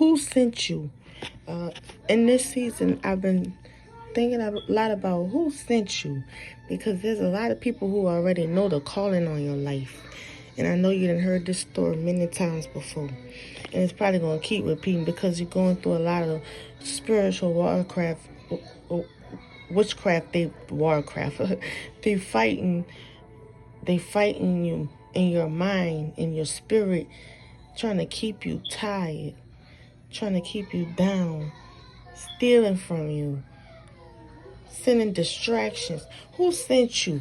Who sent you? In this season, I've been thinking a lot about who sent you, because there's a lot of people who already know the calling on your life. And I know you done heard this story many times before. And it's probably going to keep repeating because you're going through a lot of spiritual witchcraft, warcraft. they fighting you in your mind, in your spirit, trying to keep you tired, trying to keep you down, stealing from you, sending distractions. Who sent you?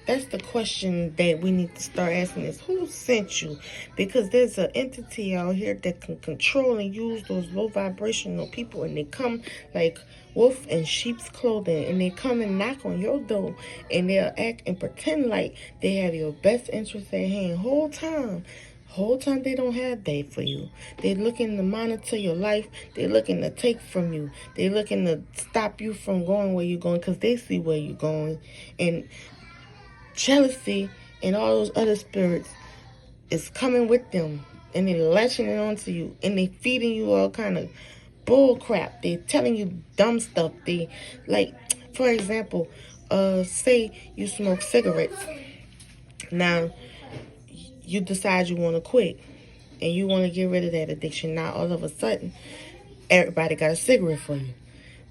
That's the question that we need to start asking is, who sent you? Because there's an entity out here that can control and use those low vibrational people, and they come like wolf in sheep's clothing, and they come and knock on your door, and they'll act and pretend like they have your best interest at hand. Whole time they don't have that for you. They're looking to monitor your life. They're looking to take from you. They're looking to stop you from going where you're going, because they see where you're going. And jealousy and all those other spirits is coming with them, and they're latching it onto you, and they feeding you all kind of bull crap. They're telling you dumb stuff. They, like, for example, say you smoke cigarettes. Now you decide you want to quit and you want to get rid of that addiction. Now all of a sudden everybody got a cigarette for you.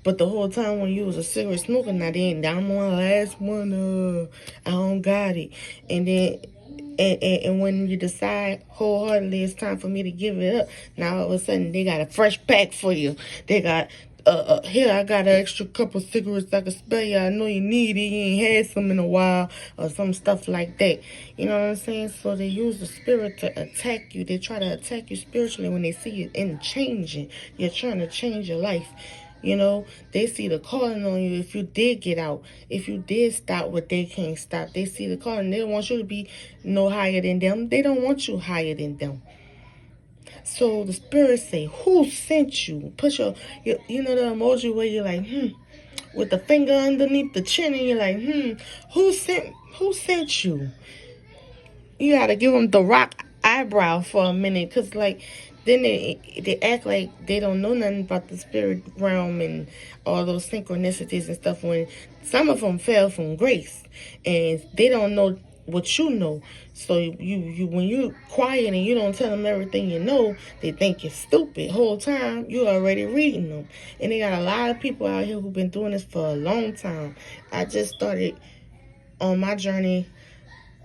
But the whole time when you was a cigarette smoker, now they ain't, I'm on the last one, I don't got it. And then, and when you decide wholeheartedly it's time for me to give it up, now all of a sudden they got a fresh pack for you. They got, here, I got an extra couple cigarettes I can spare you. I know you need it. You ain't had some in a while, or some stuff like that. You know what I'm saying? So they use the spirit to attack you. They try to attack you spiritually when they see you in changing. You're trying to change your life. You know, they see the calling on you. If you did get out, if you did stop what they can't stop, they see the calling. They don't want you to be no higher than them. They don't want you higher than them. So the spirits say, who sent you? Put your you know the emoji where you're like, with the finger underneath the chin, and you're like, who sent you? You gotta give them the rock eyebrow for a minute, because like, then they act like they don't know nothing about the spirit realm and all those synchronicities and stuff, when some of them fell from grace and they don't know what you know. So you when you quiet and you don't tell them everything you know, they think you're stupid. Whole time you already reading them. And they got a lot of people out here who've been doing this for a long time. I just started on my journey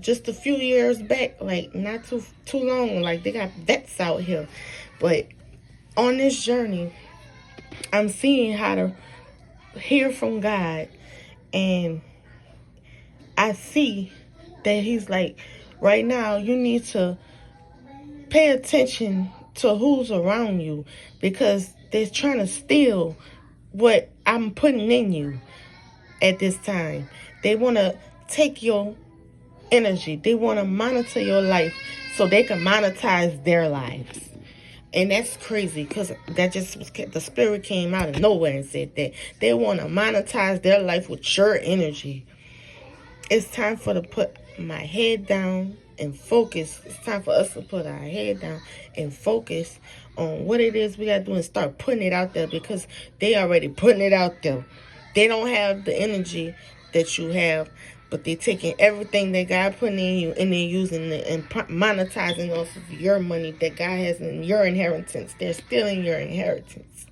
just a few years back, like not too long. Like, they got vets out here. But on this journey, I'm seeing how to hear from God, and I see that he's like, right now you need to pay attention to who's around you, because they're trying to steal what I'm putting in you at this time. They want to take your energy. They want to monitor your life so they can monetize their lives. And that's crazy, because that just was, the spirit came out of nowhere and said that they want to monetize their life with your energy. It's time to put my head down and focus. It's time for us to put our head down and focus on what it is we got to do, and start putting it out there, because they already putting it out there. They don't have the energy that you have, but they're taking everything that God put in you, and they're using it and monetizing off of your money that God has in your inheritance. They're stealing your inheritance.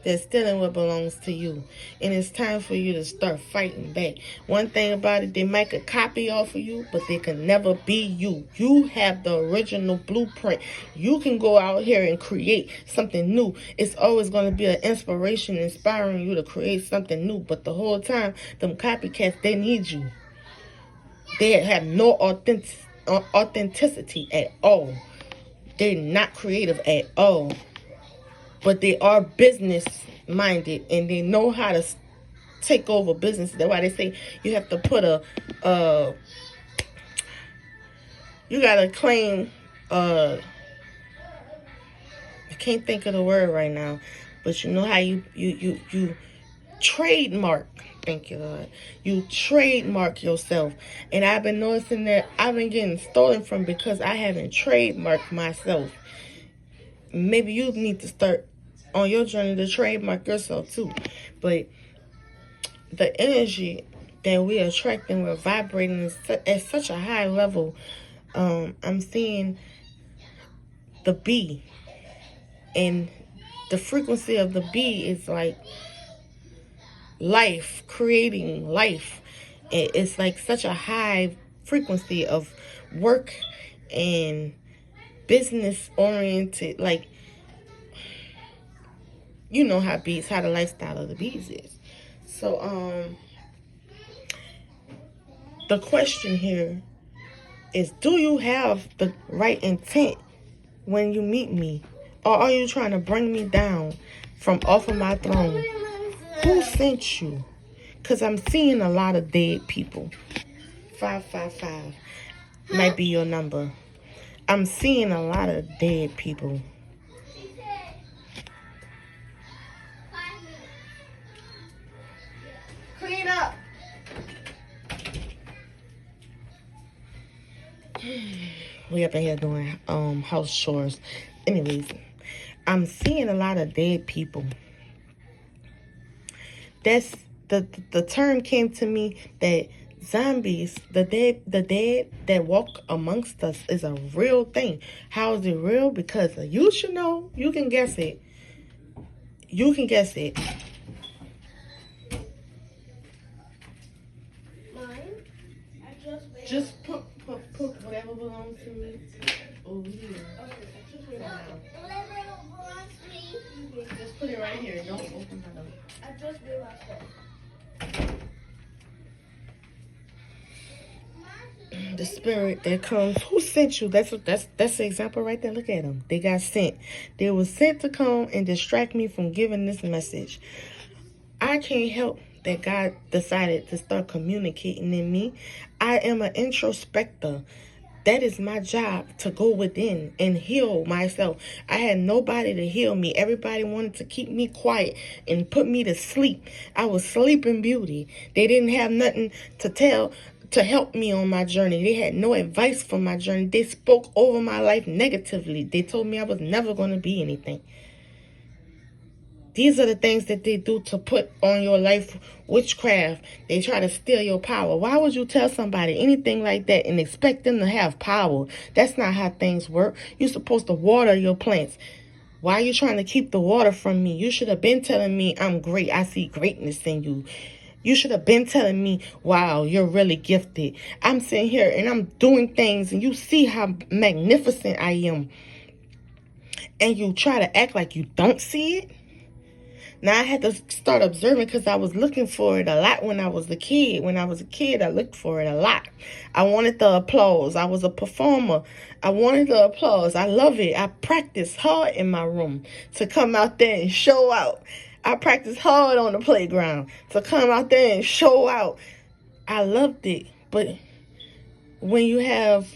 They're stealing what belongs to you. And it's time for you to start fighting back. One thing about it, they make a copy off of you, but they can never be you. You have the original blueprint. You can go out here and create something new. It's always going to be an inspiration, inspiring you to create something new. But the whole time, them copycats, they need you. They have no authenticity at all. They're not creative at all. But they are business minded, and they know how to take over business. That's why they say you have to put you gotta claim, I can't think of the word right now, but you know how you trademark. Thank you, Lord. You trademark yourself. And I've been noticing that I've been getting stolen from because I haven't trademarked myself. maybe you need to start on your journey to trademark yourself too. But the energy that we attract and we're vibrating at such a high level. I'm seeing the B, and the frequency of the B is like life, creating life. It's like such a high frequency of work and business oriented. Like, you know how the lifestyle of the bees is. So the question here is, do you have the right intent when you meet me? Or are you trying to bring me down from off of my throne? Who sent you? Because I'm seeing a lot of dead people. 555 might be your number. I'm seeing a lot of dead people. Clean up. We up in here doing house chores. Anyways, I'm seeing a lot of dead people. That's the term came to me that zombies, the dead that walk amongst us is a real thing. How is it real? Because you should know. You can guess it. You can guess it. Mine? Just put whatever belongs to me over here. Whatever belongs to me. Just put it right here. Don't open my door. I just realized that. The spirit that comes, who sent you? That's the example right there. Look at them. They got sent. They were sent to come and distract me from giving this message. I can't help that God decided to start communicating in me. I am an introspector. That is my job, to go within and heal myself. I had nobody to heal me. Everybody wanted to keep me quiet and put me to sleep. I was sleeping beauty. They didn't have nothing to help me on my journey. They had no advice for my journey. They spoke over my life negatively. They told me I was never going to be anything. These are the things that they do to put on your life witchcraft. They try to steal your power. Why would you tell somebody anything like that and expect them to have power? That's not how things work. You're supposed to water your plants. Why are you trying to keep the water from me? You should have been telling me I'm great. I see greatness in you. You should have been telling me, wow, you're really gifted. I'm sitting here and I'm doing things and you see how magnificent I am. And you try to act like you don't see it. Now, I had to start observing because I was looking for it a lot when I was a kid. When I was a kid, I looked for it a lot. I wanted the applause. I was a performer. I wanted the applause. I love it. I practiced hard in my room to come out there and show out. I practiced hard on the playground to come out there and show out. I loved it. But when you have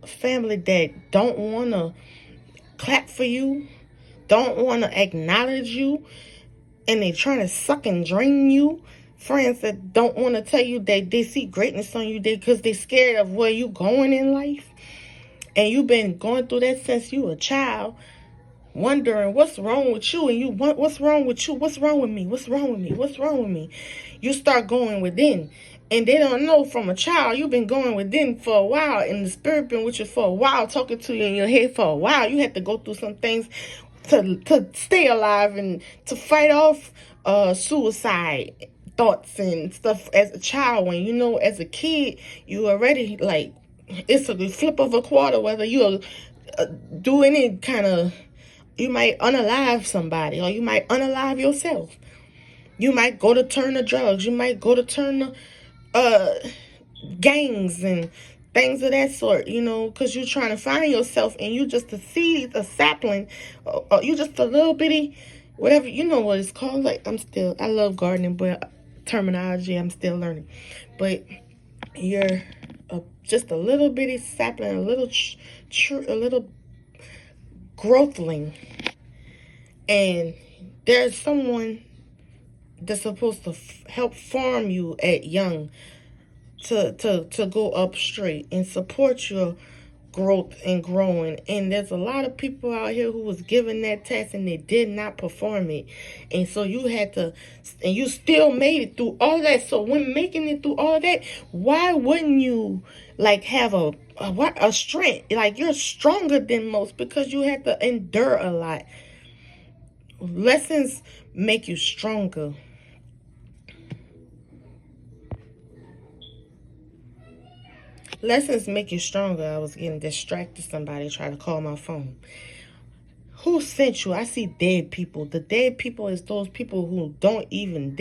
a family that don't want to clap for you, don't want to acknowledge you, and they trying to suck and drain you, friends that don't want to tell you that they see greatness on you because they're scared of where you going in life, and you've been going through that since you were a child, wondering what's wrong with you, and you want what's wrong with you, what's wrong with me, what's wrong with me, what's wrong with me. You start going within, and they don't know from a child you've been going within for a while, and the spirit been with you for a while, talking to you in your head for a while. You had to go through some things to stay alive and to fight off suicide thoughts and stuff as a child. When you know, as a kid, you already like, it's a flip of a quarter whether you do any kind of, you might unalive somebody or you might unalive yourself. You might go to turn to drugs. You might go to turn to gangs and things of that sort, you know, because you're trying to find yourself and you just a seed, a sapling, or you just a little bitty, whatever, you know what it's called. Like, I love gardening, but terminology, I'm still learning. But you're just a little bitty sapling, a little growthling. And there's someone that's supposed to help farm you at young, to go up straight and support your growth and growing. And there's a lot of people out here who was given that test and they did not perform it. And so you had to, and you still made it through all that. So when making it through all that, why wouldn't you like have a strength? Like you're stronger than most because you had to endure a lot. Lessons make you stronger. Lessons make you stronger. I was getting distracted. Somebody tried to call my phone. Who sent you? I see dead people. The dead people is those people who don't even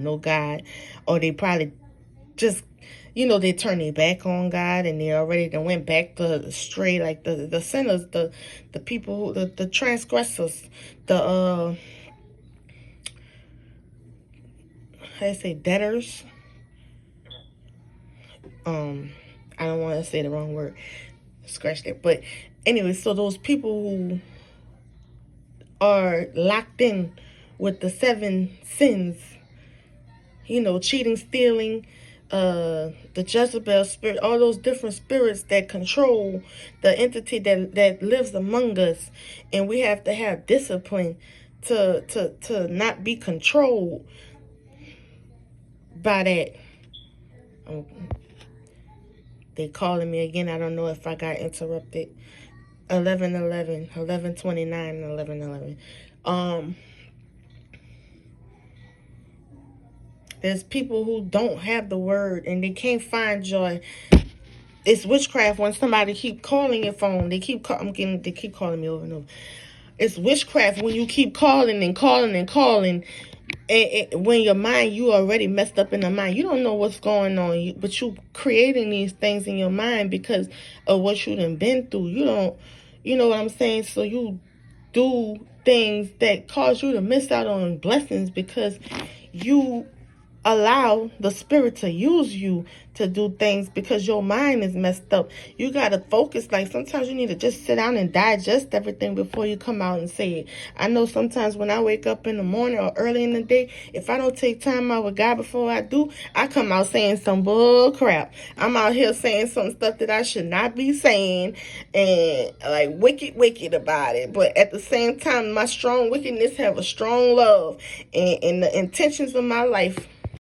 know God. Or they probably just, they turn their back on God and they already done went back to stray, like the sinners, the people, the transgressors, the, how do you say, debtors? I don't want to say the wrong word. Scratch that. But anyway, so those people who are locked in with the 7 sins, cheating, stealing, the Jezebel spirit, all those different spirits that control the entity that lives among us. And we have to have discipline to not be controlled by that. They calling me again. I don't know if I got interrupted. 11:11, 11:29, 11:11. There's people who don't have the word and they can't find joy. It's witchcraft when somebody keep calling your phone. They keep calling me over and over. It's witchcraft when you keep calling and calling and calling. And when your mind, you already messed up in the mind. You don't know what's going on, but you creating these things in your mind because of what you done been through. You don't, you know what I'm saying? So you do things that cause you to miss out on blessings because you allow the spirit to use you to do things because your mind is messed up. You got to focus. Like sometimes you need to just sit down and digest everything before you come out and say it. I know sometimes when I wake up in the morning or early in the day, if I don't take time out with God before I do, I come out saying some bull crap. I'm out here saying some stuff that I should not be saying and like wicked about it. But at the same time, my strong wickedness have a strong love and the intentions of my life